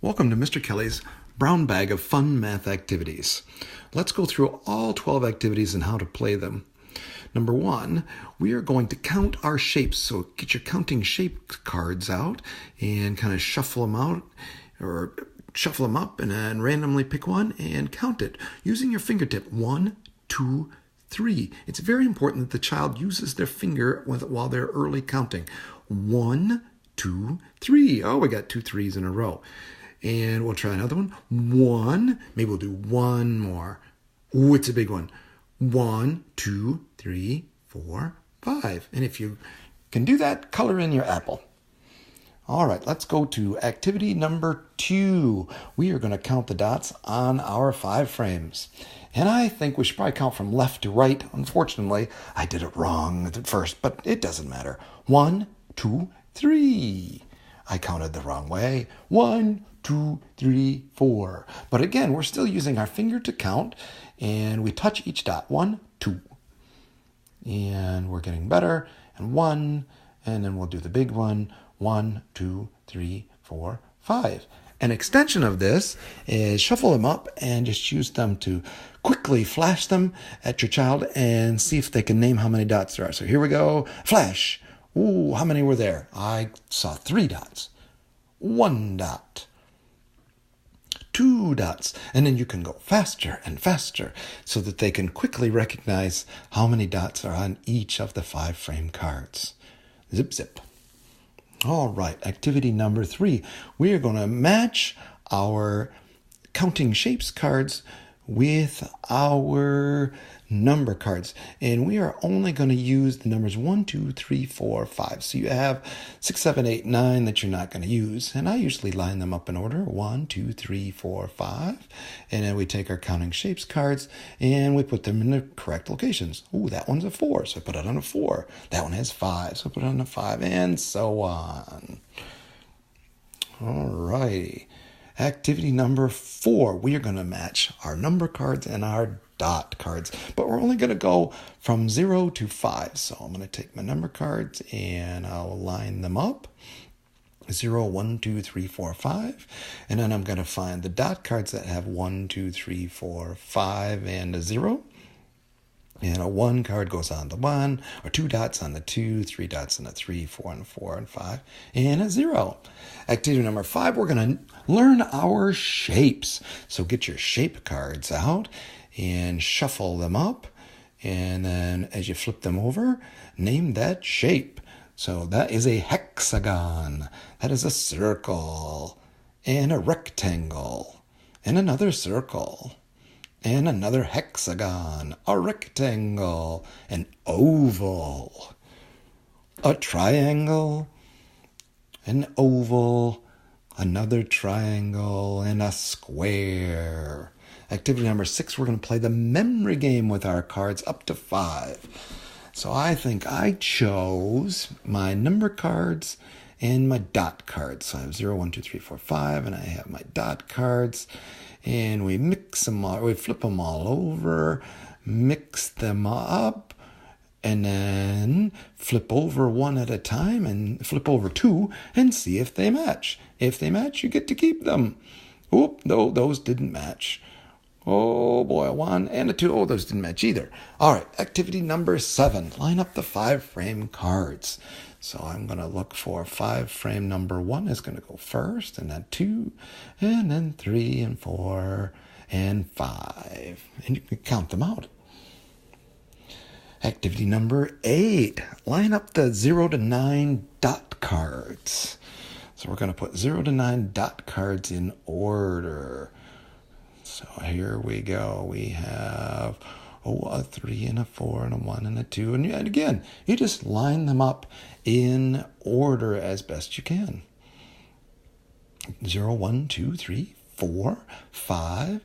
Welcome to Mr. Kelly's Brown Bag of Fun Math Activities. Let's go through all 12 activities and how to play them. Number 1, we are going to count our shapes. So get your counting shape cards out and kind of shuffle them out or shuffle them up and then randomly pick one and count it using your fingertip. 1, 2, 3. It's very important that the child uses their finger while they're early counting. 1, 2, 3. Oh, we got 2 3s in a row. And we'll try another one. 1. Maybe we'll do one more. Ooh, it's a big one. 1, 2, 3, 4, 5. And if you can do that, color in your apple. All right, let's go to activity number 2. We are going to count the dots on our 5 frames. And I think we should probably count from left to right. Unfortunately, I did it wrong at first, but it doesn't matter. 1, 2, 3. I counted the wrong way. 1, 2, 3, 4. But again, we're still using our finger to count, and we touch each dot. 1, 2. And we're getting better. And 1, and then we'll do the big one. 1, 2, 3, 4, 5. An extension of this is shuffle them up and just use them to quickly flash them at your child and see if they can name how many dots there are. So here we go. Flash. Ooh, how many were there? I saw 3 dots. 1 dot. 2 dots. And then you can go faster and faster so that they can quickly recognize how many dots are on each of the 5 frame cards. Zip, zip. All right, activity number 3. We are going to match our counting shapes cards with our number cards. And we are only going to use the numbers 1, 2, 3, 4, 5. So you have 6, 7, 8, 9 that you're not going to use. And I usually line them up in order. 1, 2, 3, 4, 5. And then we take our counting shapes cards and we put them in the correct locations. Ooh, that one's a 4, so I put it on a 4. That one has 5, so I put it on a 5, and so on. All righty. Activity number 4, we are going to match our number cards and our dot cards, but we're only going to go from 0 to 5. So I'm going to take my number cards and I'll line them up. 0, 1, 2, 3, 4, 5. And then I'm going to find the dot cards that have 1, 2, 3, 4, 5, and a 0. And a 1 card goes on the 1, or 2 dots on the 2, 3 dots on the 3, 4 on the 4, and 5, and a 0. Activity number 5, we're going to learn our shapes. So get your shape cards out and shuffle them up. And then as you flip them over, name that shape. So that is a hexagon. That is a circle. And a rectangle. And another circle. And another hexagon, a rectangle, an oval, a triangle, an oval, another triangle, and a square. Activity number 6, we're going to play the memory game with our cards up to 5. So I think I chose my number cards and my dot cards. So I have 0, 1, 2, 3, 4, 5, and I have my dot cards. And we mix them all, we flip them all over, mix them up, and then flip over 1 at a time and flip over 2 and see if they match. If they match, you get to keep them. Oop, no, those didn't match. Oh boy, a 1 and a 2. Oh, those didn't match either. All right, activity number 7. Line up the 5 frame cards. So I'm going to look for 5 frame number 1 is going to go first, and then 2, and then 3, and 4, and 5. And you can count them out. Activity number 8. Line up the 0 to 9 dot cards. So we're going to put 0 to 9 dot cards in order. So here we go. We have a 3 and a 4 and a 1 and a 2. And again, you just line them up in order as best you can. 0, 1, 2, 3, 4, 5.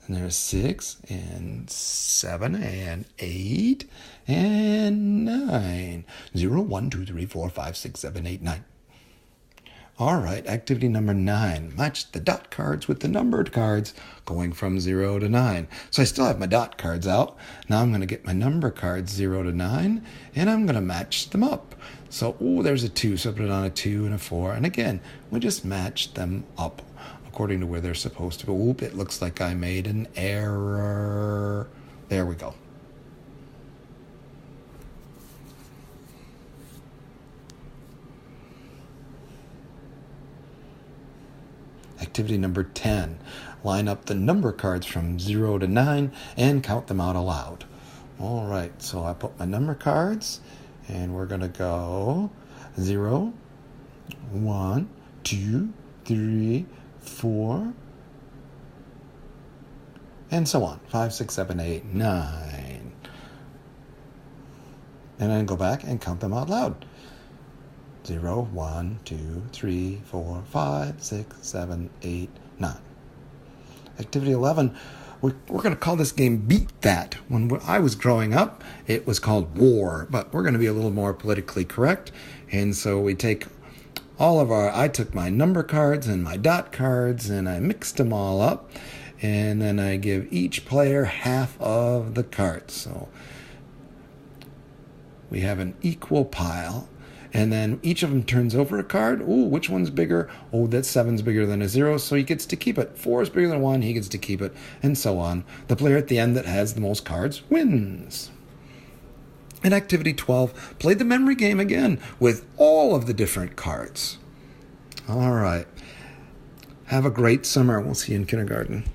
And there's 6 and 7 and 8 and 9. 0, 1, 2, 3, 4, 5, 6, 7, 8, 9. All right, activity number 9. Match the dot cards with the numbered cards going from 0 to 9. So I still have my dot cards out. Now I'm going to get my number cards 0 to 9, and I'm going to match them up. So, there's a 2, so I put it on a 2 and a 4. And again, we just match them up according to where they're supposed to go. It looks like I made an error. There we go. Activity number 10. Line up the number cards from 0 to 9 and count them out aloud. All right, so I put my number cards, and we're going to go 0, 1, 2, 3, 4, and so on. 5, 6, 7, 8, 9. And then go back and count them out loud. 0, 1, 2, 3, 4, 5, 6, 7, 8, 9. Activity 11, we're going to call this game Beat That. When I was growing up, it was called War, but we're going to be a little more politically correct. And so we take I took my number cards and my dot cards, and I mixed them all up. And then I give each player half of the cards. So we have an equal pile. And then each of them turns over a card. Which one's bigger? That 7's bigger than a 0, so he gets to keep it. 4 is bigger than 1, he gets to keep it, and so on. The player at the end that has the most cards wins. In Activity 12, play the memory game again with all of the different cards. All right. Have a great summer. We'll see you in kindergarten.